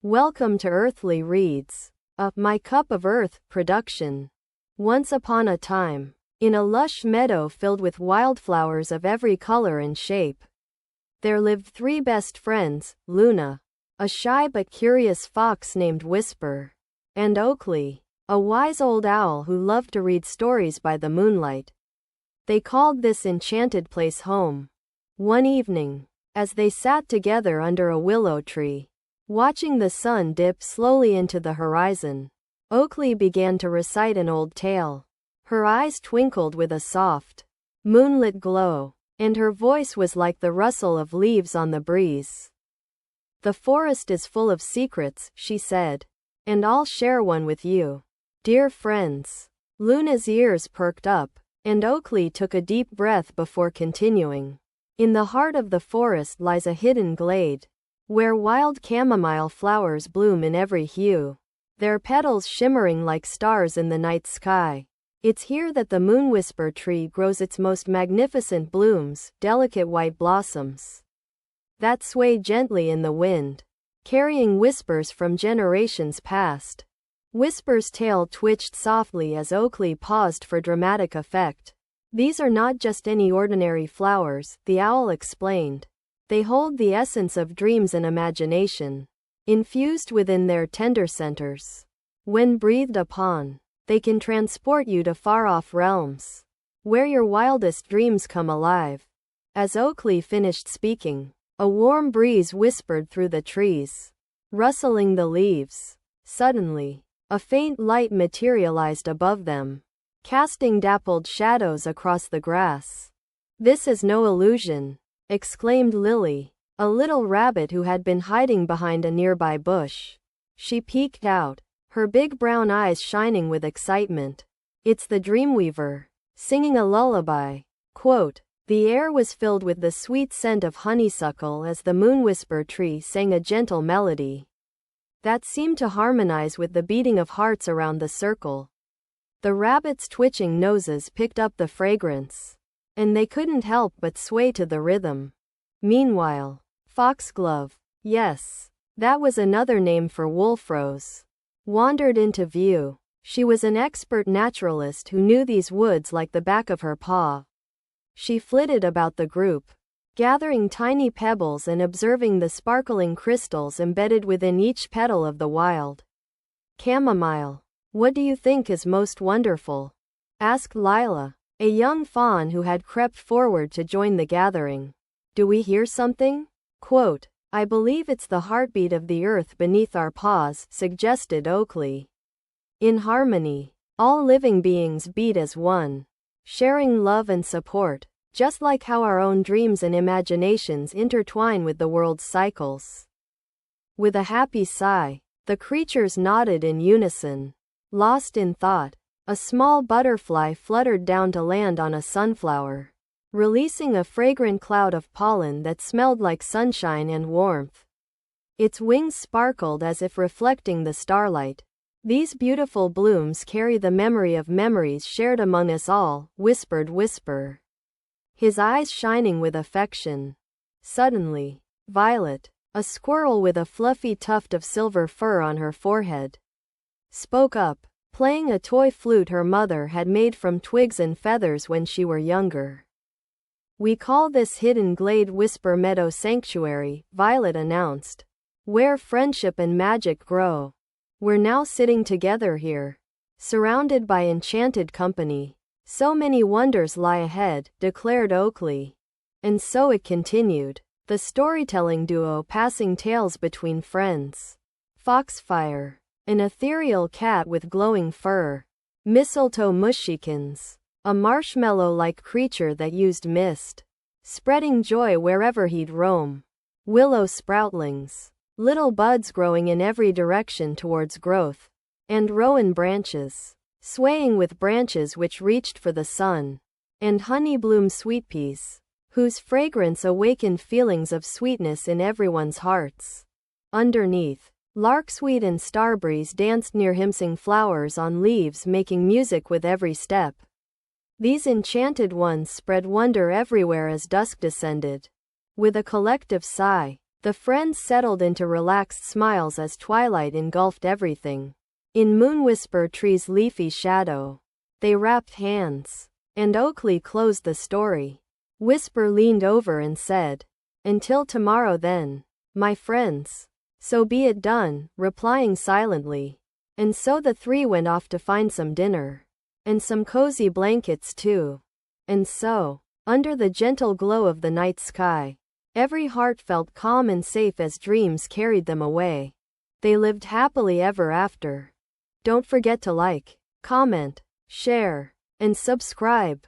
Welcome to Earthly Reads, a My Cup of Earth production. Once upon a time, in a lush meadow filled with wildflowers of every color and shape, there lived three best friends, Luna, a shy but curious fox named Whisper, and Oakley, a wise old owl who loved to read stories by the moonlight. They called this enchanted place home. One evening, as they sat together under a willow tree, watching the sun dip slowly into the horizon, Oakley began to recite an old tale. Her eyes twinkled with a soft, moonlit glow, and her voice was like the rustle of leaves on the breeze. "The forest is full of secrets," she said, "and I'll share one with you, dear friends." Luna's ears perked up, and Oakley took a deep breath before continuing. "In the heart of the forest lies a hidden glade, where wild chamomile flowers bloom in every hue, their petals shimmering like stars in the night sky. It's here that the moonwhisper tree grows its most magnificent blooms, delicate white blossoms that sway gently in the wind, carrying whispers from generations past." Whisper's tail twitched softly as Oakley paused for dramatic effect. "These are not just any ordinary flowers," the owl explained. "They hold the essence of dreams and imagination, infused within their tender centers. When breathed upon, they can transport you to far-off realms, where your wildest dreams come alive." As Oakley finished speaking, a warm breeze whispered through the trees, rustling the leaves. Suddenly, a faint light materialized above them, casting dappled shadows across the grass. "This is no illusion," exclaimed Lily, a little rabbit who had been hiding behind a nearby bush. She peeked out, her big brown eyes shining with excitement. "It's the Dreamweaver, singing a lullaby." Quote, "The air was filled with the sweet scent of honeysuckle as the moonwhisper tree sang a gentle melody that seemed to harmonize with the beating of hearts around the circle." The rabbits' twitching noses picked up the fragrance, and they couldn't help but sway to the rhythm. Meanwhile, Foxglove, yes, that was another name for Wolfrose, wandered into view. She was an expert naturalist who knew these woods like the back of her paw. She flitted about the group, gathering tiny pebbles and observing the sparkling crystals embedded within each petal of the wild chamomile. "What do you think is most wonderful?" asked Lila, a young fawn who had crept forward to join the gathering. "Do we hear something?" Quote, "I believe it's the heartbeat of the earth beneath our paws," suggested Oakley. "In harmony, all living beings beat as one, sharing love and support, just like how our own dreams and imaginations intertwine with the world's cycles." With a happy sigh, the creatures nodded in unison. Lost in thought, a small butterfly fluttered down to land on a sunflower, releasing a fragrant cloud of pollen that smelled like sunshine and warmth. Its wings sparkled as if reflecting the starlight. "These beautiful blooms carry the memory of memories shared among us all," whispered Whisper, his eyes shining with affection. Suddenly, Violet, a squirrel with a fluffy tuft of silver fur on her forehead, spoke up, playing a toy flute her mother had made from twigs and feathers when she were younger. "We call this hidden glade Whisper Meadow Sanctuary," Violet announced, "where friendship and magic grow. We're now sitting together here, surrounded by enchanted company. So many wonders lie ahead," declared Oakley. And so it continued, the storytelling duo passing tales between friends. Foxfire, an ethereal cat with glowing fur. Mistletoe Mushikins, a marshmallow-like creature that used mist, spreading joy wherever he'd roam. Willow sproutlings, little buds growing in every direction towards growth. And rowan branches, swaying with branches which reached for the sun. And honeybloom sweetpeas, whose fragrance awakened feelings of sweetness in everyone's hearts. Underneath, larksweet and starbreeze danced near him, sing flowers on leaves making music with every step. These enchanted ones spread wonder everywhere as dusk descended. With a collective sigh, The friends settled into relaxed smiles as twilight engulfed everything. In Moonwhisper Tree's leafy shadow, they wrapped hands. And Oakley closed the story. Whisper leaned over and said, "Until tomorrow then, my friends." "So be it done," replying silently. And so the three went off to find some dinner. And some cozy blankets too. And so, under the gentle glow of the night sky, every heart felt calm and safe as dreams carried them away. They lived happily ever after. Don't forget to like, comment, share, and subscribe.